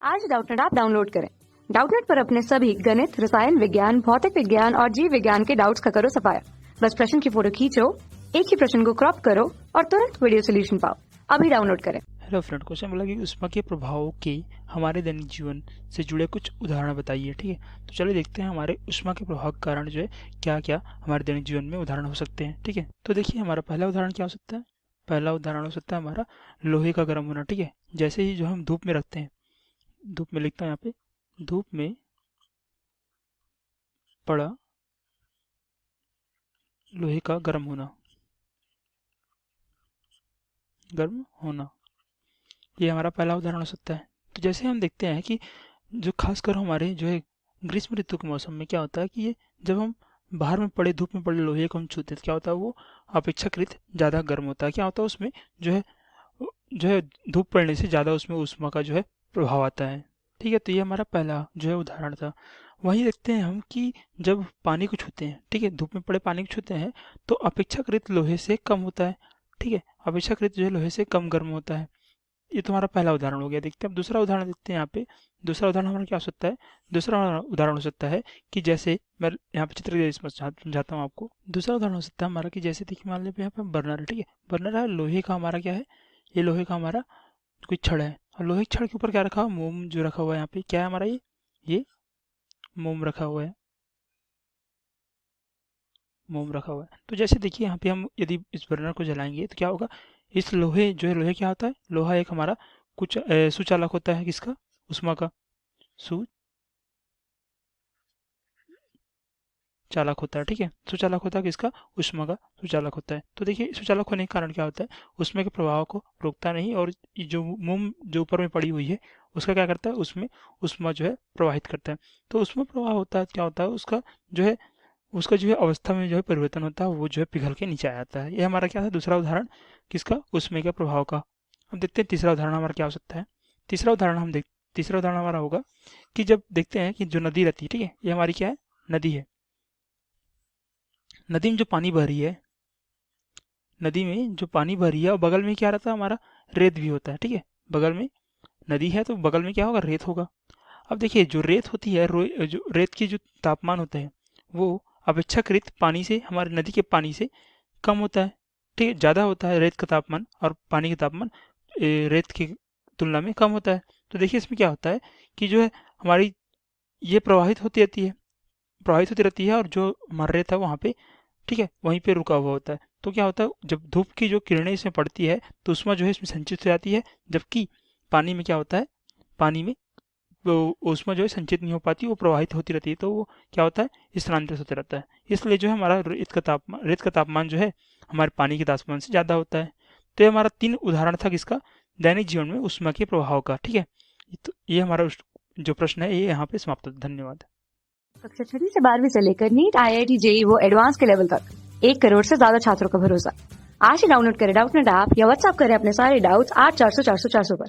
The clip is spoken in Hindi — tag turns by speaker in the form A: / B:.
A: आज डाउटनेट ऐप डाउनलोड करें। डाउटनेट पर अपने सभी गणित, रसायन विज्ञान, भौतिक विज्ञान और जीव विज्ञान के डाउट्स का करो सफाया। बस प्रश्न की फोटो खींचो, एक ही प्रश्न को क्रॉप करो और तुरंत वीडियो सोल्यूशन पाओ। अभी डाउनलोड करें।
B: हेलो फ्रेंड, क्वेश्चन बोला कि उष्मा के प्रभावों के हमारे दैनिक जीवन से जुड़े कुछ उदाहरण बताइए। ठीक है, तो चलिए देखते हैं हमारे उष्मा के प्रभाव के कारण जो है क्या क्या हमारे दैनिक जीवन में उदाहरण हो सकते हैं। ठीक है, तो देखिए हमारा पहला उदाहरण क्या हो सकता है। पहला उदाहरण हो सकता है हमारा लोहे का गर्म होना। ठीक है, जैसे ही जो हम धूप में रखते हैं, धूप में लिखता है यहाँ पे, धूप में पड़ा लोहे का गर्म होना, गर्म होना, ये हमारा पहला उदाहरण हो सकता है। तो जैसे हम देखते हैं कि जो खासकर हमारे जो है ग्रीष्म ऋतु के मौसम में क्या होता है कि ये जब हम बाहर में पड़े, धूप में पड़े लोहे को हम छूते हैं तो क्या होता है, वो अपेक्षाकृत ज़्यादा गर्म होता है। क्या होता है उसमें जो है धूप पड़ने से ज़्यादा उसमें ऊष्मा का जो है प्रभाव आता है। ठीक है, तो ये हमारा पहला जो है उदाहरण था। वहीं देखते हैं हम कि जब पानी को छूते हैं, ठीक है, धूप में पड़े पानी को छूते हैं तो अपेक्षाकृत लोहे से कम होता है। ठीक है, अपेक्षाकृत जो है लोहे से कम गर्म होता है। ये तुम्हारा पहला उदाहरण हो गया। देखते हैं अब दूसरा उदाहरण देखते हैं। यहाँ पे दूसरा उदाहरण हमारा क्या हो सकता है। दूसरा उदाहरण हो सकता है कि जैसे मैं यहाँ पे चित्र के समझाता हूँ आपको। दूसरा उदाहरण हो सकता है हमारा कि जैसे देखिए मान लीजिए यहाँ पे बर्नर है। ठीक है, बर्नर है, लोहे का हमारा क्या है, ये लोहे का हमारा कोई छड़ है और लोहे के छड़ के ऊपर क्या रखा हुआ, मोम जो रखा हुआ है। यहाँ पे क्या है हमारा, ये मोम रखा हुआ है, मोम रखा हुआ है। तो जैसे देखिए यहाँ पे हम यदि इस बर्नर को जलाएंगे तो क्या होगा, इस लोहे जो है, लोहे क्या होता है, लोहा एक हमारा कुछ सुचालक होता है। किसका, उष्मा का सुचालक होता है। ठीक है, सुचालक होता है किसका, उष्मा का सुचालक होता है। तो देखिए सुचालक होने के कारण क्या होता है, उष्मा के प्रभाव को रोकता नहीं और ये जो मोम जो ऊपर में पड़ी हुई है उसका क्या करता है, उसमें उष्मा जो है प्रवाहित करता है। तो उसमें प्रवाह होता है, क्या होता है, उसका जो है अवस्था में जो है परिवर्तन होता है, वो जो है पिघल के नीचे आ जाता है। ये हमारा क्या है, दूसरा उदाहरण किसका, उष्मा के प्रभाव का। अब देखते हैं तीसरा उदाहरण हमारा क्या हो सकता है। तीसरा उदाहरण हमारा होगा कि जब देखते हैं कि जो नदी रहती है, ठीक है, ये हमारी क्या है, नदी है। नदी में जो पानी बह रही है, नदी में जो पानी भर रही है और बगल में क्या रहता है हमारा, रेत भी होता है। ठीक है, बगल में नदी है तो बगल में क्या होगा, रेत होगा। अब देखिए जो रेत होती है, जो रेत की जो तापमान होता है वो अपेक्षाकृत पानी से, हमारे नदी के पानी से कम होता है। ठीक है, ज़्यादा होता है रेत का तापमान और पानी का तापमान रेत की तुलना में कम होता है। तो देखिए इसमें क्या होता है कि जो है हमारी ये प्रवाहित होती रहती है और जो हमारा रेत है वहाँ पे, ठीक है, वहीं पे रुका हुआ होता है। तो क्या होता है, जब धूप की जो किरणें इसमें पड़ती है तो ऊष्मा जो है इसमें संचित हो जाती है, जबकि पानी में क्या होता है, पानी में वो ऊष्मा जो है संचित नहीं हो पाती, वो प्रवाहित होती रहती है। तो वो क्या होता है, स्थानांतरित होता रहता है। इसलिए जो है हमारा रेत का तापमान जो है हमारे पानी के तापमान से ज़्यादा होता है। तो ये हमारा 3 उदाहरण था किसका, दैनिक जीवन में ऊष्मा के प्रभाव का। ठीक है, तो ये हमारा जो प्रश्न है ये यहाँ पे समाप्त होता है। धन्यवाद।
A: कक्षा 6 से 12वीं से लेकर नीट, IIT, JEE वो एडवांस के लेवल तक 1 करोड़ से ज्यादा छात्रों का भरोसा। आज ही डाउनलोड करें डाउटनेट ऐप या व्हाट्सएप करें अपने सारे डाउट्स 8400 400 400 पर।